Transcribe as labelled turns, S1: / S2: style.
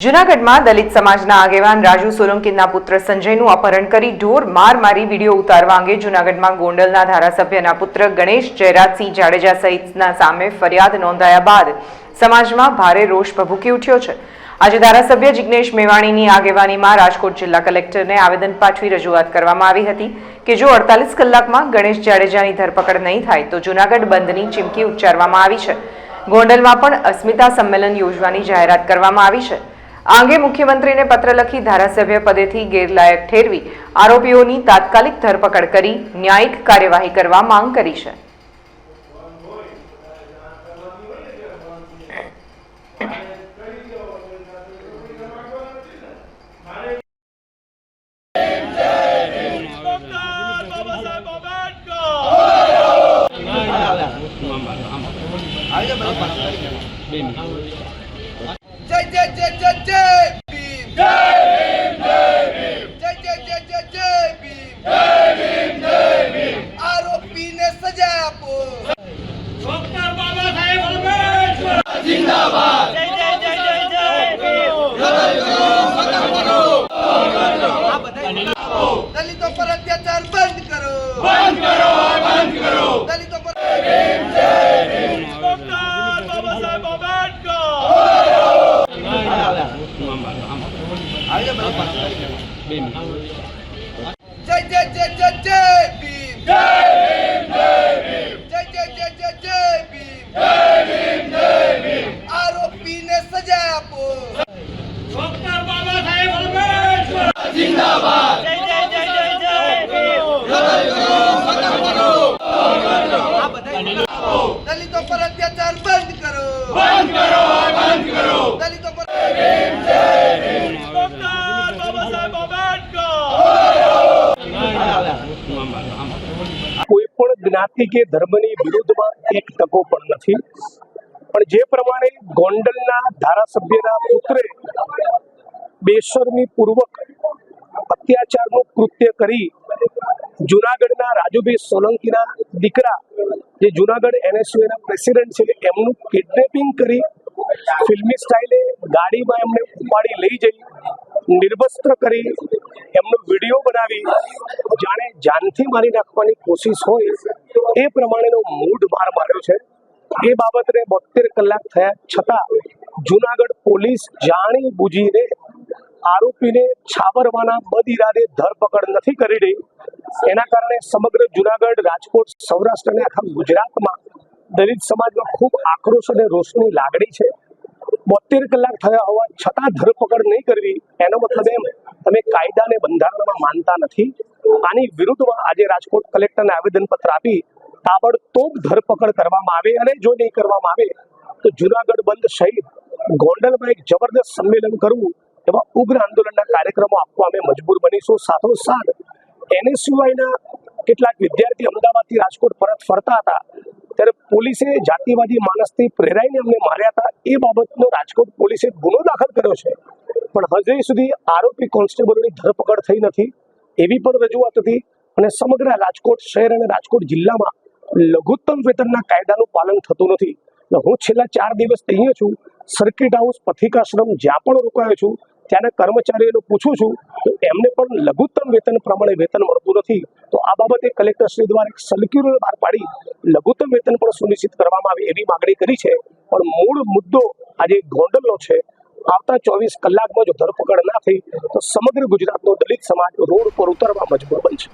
S1: જૂનાગઢમાં દલિત સમાજના આગેવાન રાજુ સોલંકીના પુત્ર સંજયનું અપહરણ કરી ઢોર માર મારી વિડીયો ઉતારવા અંગે જૂનાગઢમાં ગોંડલના ધારાસભ્યના પુત્ર ગણેશ જયરાજસિંહ જાડેજા સહિતના સામે ફરિયાદ નોંધાયા બાદ સમાજમાં ભારે રોષ ભભૂકી ઉઠ્યો છે। આજે ધારાસભ્ય જિગ્નેશ મેવાણીની આગેવાનીમાં રાજકોટ જિલ્લા કલેક્ટરને આવેદન પાઠવી રજૂઆત કરવામાં આવી હતી કે જો 48 કલાકમાં ગણેશ જાડેજાની ધરપકડ નહીં થાય તો જૂનાગઢ બંધની ચીમકી ઉચ્ચારવામાં આવી છે। ગોંડલમાં પણ અસ્મિતા સંમેલન યોજવાની જાહેરાત કરવામાં આવી છે। આ અંગે મુખ્યમંત્રીને પત્ર લખી ધારાસભ્ય પદેથી ગેરલાયક ઠેરવી આરોપીઓની તાત્કાલિક ધરપકડ કરી ન્યાયિક કાર્યવાહી કરવા માંગ કરી છે।
S2: जय जय जय जय जय भीम जय भीम जय भीम जय जय जय जय जय भीम जय भीम जय भीम आरोपी ने सजा आपो डॉक्टर बाबा साहेब आंबेडकर जिंदाबाद जय जय जय जय जय भीम खत्म करो दलितों पर अत्याचार बंद करो बंद करो बंद करो दलितों पर भीम जय भीम डॉक्टर बाबा साहेब आंबेडकर जय जय जय जय जय भीम जय भीम जय भीम जय जय जय जय जय भीम जय भीम जय भीम आरोपी ने सजा आपो डॉक्टर बाबा साहेब आंबेडकर जिंदाबाद जय जय जय जय जय भीम खत्म करो दलितों पर अत्याचार बंद करो बंद करो बंद करो दलितों पर भीम जय भीम डॉक्टर बाबा साहेब आंबेडकर
S3: કોઈ પણ જ્ઞાતિ કે ધર્મની વિરુદ્ધમાં એક ટકો પણ નથી, પણ જે પ્રમાણે ગોંડલના ધારાસભ્યના પુત્રે બેશરમીપૂર્વક અત્યાચારનું કૃત્ય કરી જૂનાગઢના રાજુભાઈ સોલંકીના દીકરા જે જૂનાગઢ NSUના પ્રેસિડેન્ટ છે એમનું કિડનેપિંગ કરી ફિલ્મી સ્ટાઇલે ગાડીમાં એમને ઉપાડી લઈ જઈ નિર્વસ્ત્ર કરી એમનો વિડીયો બનાવી જાણે જાનથી મારી નાખવાની કોશિશ હોય એ પ્રમાણેનો મૂઢ માર માર્યો છે। એ બાબતને 72 કલાક થયા છતાં જૂનાગઢ પોલીસ જાણી બુજીને આરોપીને છાવરવાના બદઇરાદે ધરપકડ નથી કરી રહી। એના કારણે સમગ્ર જૂનાગઢ, રાજકોટ, સૌરાષ્ટ્ર અને આખા ગુજરાતમાં દલિત સમાજમાં ખૂબ આક્રોશ અને રોષની લાગણી છે। 72 કલાક થયા હોવા છતાં ધરપકડ નહીં કરવી એનો મતલબ એમ તમે કાયદા અને બંધારણમાં માનતા નથી। આની વિરુદ્ધમાં આજે રાજકોટ કલેક્ટરને આવેદનપત્ર આપી તાબડતોબ ધરપકડ કરવામાં આવે અને જો નહીં કરવામાં આવે તો જૂનાગઢ બંધ સહિત ગોંડલમાં એક જબરદસ્ત સંમેલન કરવું એવા ઉગ્ર આંદોલનના કાર્યક્રમો આપવા અમે મજબૂર બનીશું। સાથોસાથ NSUના કેટલાક વિદ્યાર્થી અમદાવાદથી રાજકોટ પરત ફરતા હતા ત્યારે પોલીસે જાતિવાદી માણસથી પ્રેરાઈને અમને માર્યા હતા। એ બાબતનો રાજકોટ પોલીસે ગુનો દાખલ કર્યો છે, પણ હજી સુધી આરોપી કોન્સ્ટેબલોની ધરપકડ થઈ નથી એવી પણ રજૂઆત હતી। અને સમગ્ર રાજકોટ શહેર અને રાજકોટ જિલ્લામાં લઘુત્તમ વેતનના કાયદાનું પાલન થતું નથી। હું છેલ્લા 4 દિવસ અહીંયા છું, સર્કિટ હાઉસ, પથિકાશ્રમ જ્યાં પણ રોકાયો છું ત્યાંના કર્મચારીઓને પૂછું છું તો એમને પણ લઘુત્તમ વેતન પ્રમાણે વેતન મળતું નથી। તો આ બાબતે કલેક્ટરશ્રી દ્વારા એક સર્ક્યુલર બહાર પાડી લઘુત્તમ વેતન પણ સુનિશ્ચિત કરવામાં આવે એવી માગણી કરી છે। પણ મૂળ મુદ્દો આજે ગોંડલનો છે। આવતા 24 કલાકમાં જો ધરપકડ ના થઈ તો સમગ્ર ગુજરાતનો દલિત સમાજ રોડ પર ઉતરવા મજબૂર બનશે।